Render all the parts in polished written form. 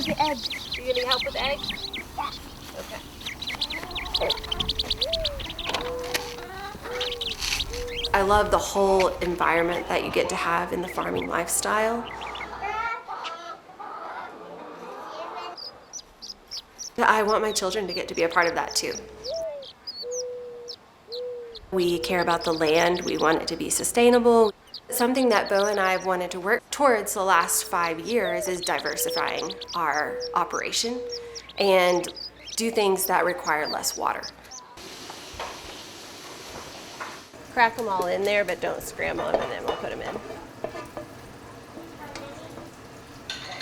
with the eggs. You need help with the eggs? Yeah. Okay. I love the whole environment that you get to have in the farming lifestyle. I want my children to get to be a part of that too. We care about the land, we want it to be sustainable. Something that Bo and I have wanted to work towards the last 5 years is diversifying our operation and do things that require less water. Crack them all in there, but don't scramble them, and then we'll put them in.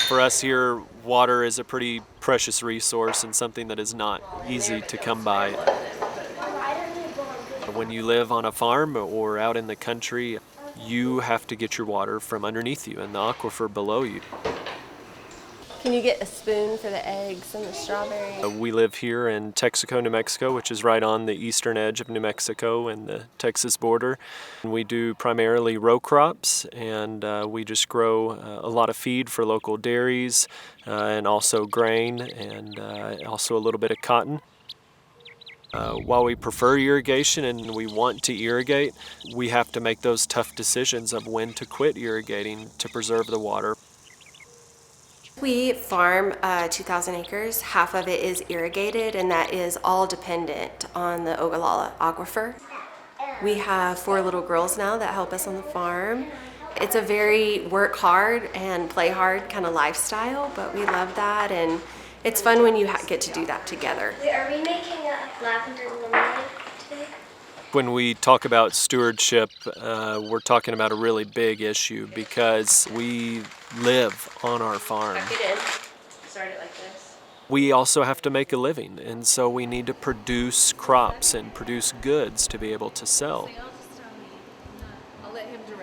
For us here, water is a pretty precious resource and something that is not easy to come by. When you live on a farm or out in the country, you have to get your water from underneath you and the aquifer below you. Can you get a spoon for the eggs and the strawberries? We live here in Texaco, New Mexico, which is right on the eastern edge of New Mexico and the Texas border. We do primarily row crops, and we just grow a lot of feed for local dairies and also grain and also a little bit of cotton. While we prefer irrigation and we want to irrigate, we have to make those tough decisions of when to quit irrigating to preserve the water. We farm 2,000 acres. Half of it is irrigated, and that is all dependent on the Ogallala Aquifer. We have 4 little girls now that help us on the farm. It's a very work hard and play hard kind of lifestyle, but we love that, and it's fun when you get to do that together. Are we making a lavender lemonade today? When we talk about stewardship, we're talking about a really big issue because we live on our farm. Tuck it in. Start it like this. We also have to make a living, and so we need to produce crops and produce goods to be able to sell.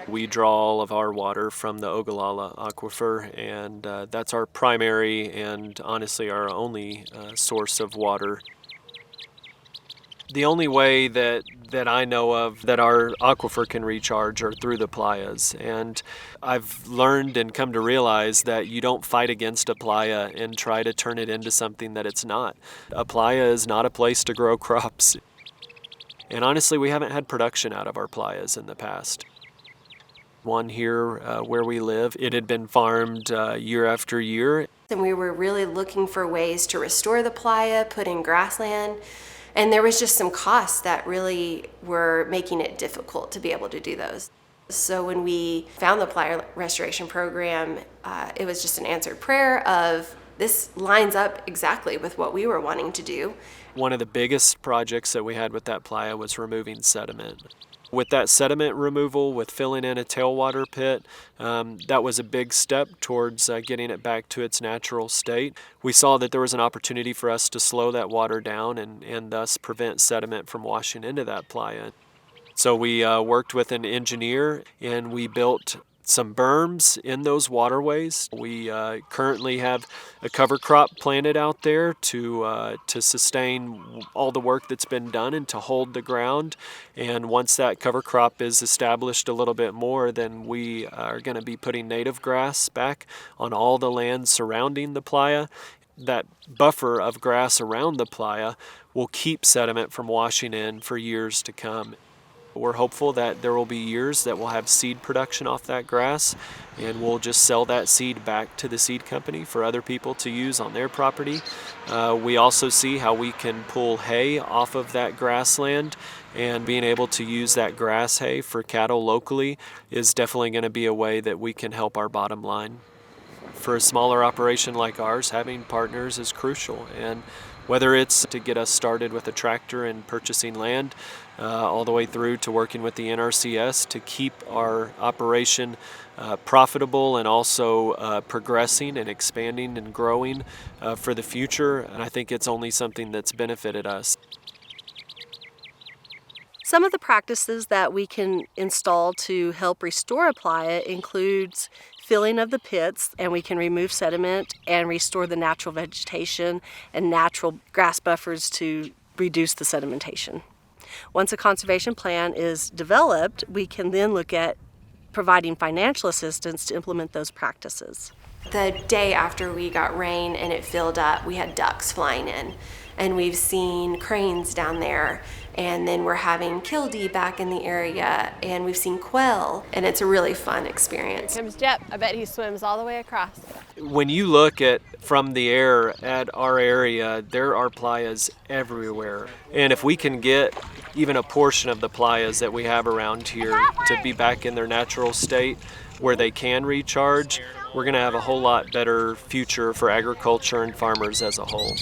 We draw all of our water from the Ogallala Aquifer, and that's our primary and honestly our only source of water. The only way that I know of that our aquifer can recharge are through the playas. And I've learned and come to realize that you don't fight against a playa and try to turn it into something that it's not. A playa is not a place to grow crops. And honestly, we haven't had production out of our playas in the past. One here where we live, it had been farmed year after year. And we were really looking for ways to restore the playa, put in grassland. And there was just some costs that really were making it difficult to be able to do those. So when we found the playa restoration program, it was just an answered prayer of this lines up exactly with what we were wanting to do. One of the biggest projects that we had with that playa was removing sediment. With that sediment removal, with filling in a tailwater pit, that was a big step towards getting it back to its natural state. We saw that there was an opportunity for us to slow that water down and thus prevent sediment from washing into that playa. So we worked with an engineer and we built some berms in those waterways. We currently have a cover crop planted out there to sustain all the work that's been done and to hold the ground. And once that cover crop is established a little bit more, then we are going to be putting native grass back on all the land surrounding the playa. That buffer of grass around the playa will keep sediment from washing in for years to come. We're hopeful that there will be years that we'll have seed production off that grass, and we'll just sell that seed back to the seed company for other people to use on their property. We also see how we can pull hay off of that grassland, and being able to use that grass hay for cattle locally is definitely going to be a way that we can help our bottom line. For a smaller operation like ours, having partners is crucial, and whether it's to get us started with a tractor and purchasing land, all the way through to working with the NRCS to keep our operation profitable and also progressing and expanding and growing for the future. And I think it's only something that's benefited us. Some of the practices that we can install to help restore a playa includes filling of the pits, and we can remove sediment and restore the natural vegetation and natural grass buffers to reduce the sedimentation. Once a conservation plan is developed, we can then look at providing financial assistance to implement those practices. The day after we got rain and it filled up, we had ducks flying in. And we've seen cranes down there. And then we're having killdee back in the area. And we've seen quail. And it's a really fun experience. Here comes Jep. I bet he swims all the way across. When you look at from the air at our area, there are playas everywhere. And if we can get even a portion of the playas that we have around here to be back in their natural state where they can recharge, we're going to have a whole lot better future for agriculture and farmers as a whole.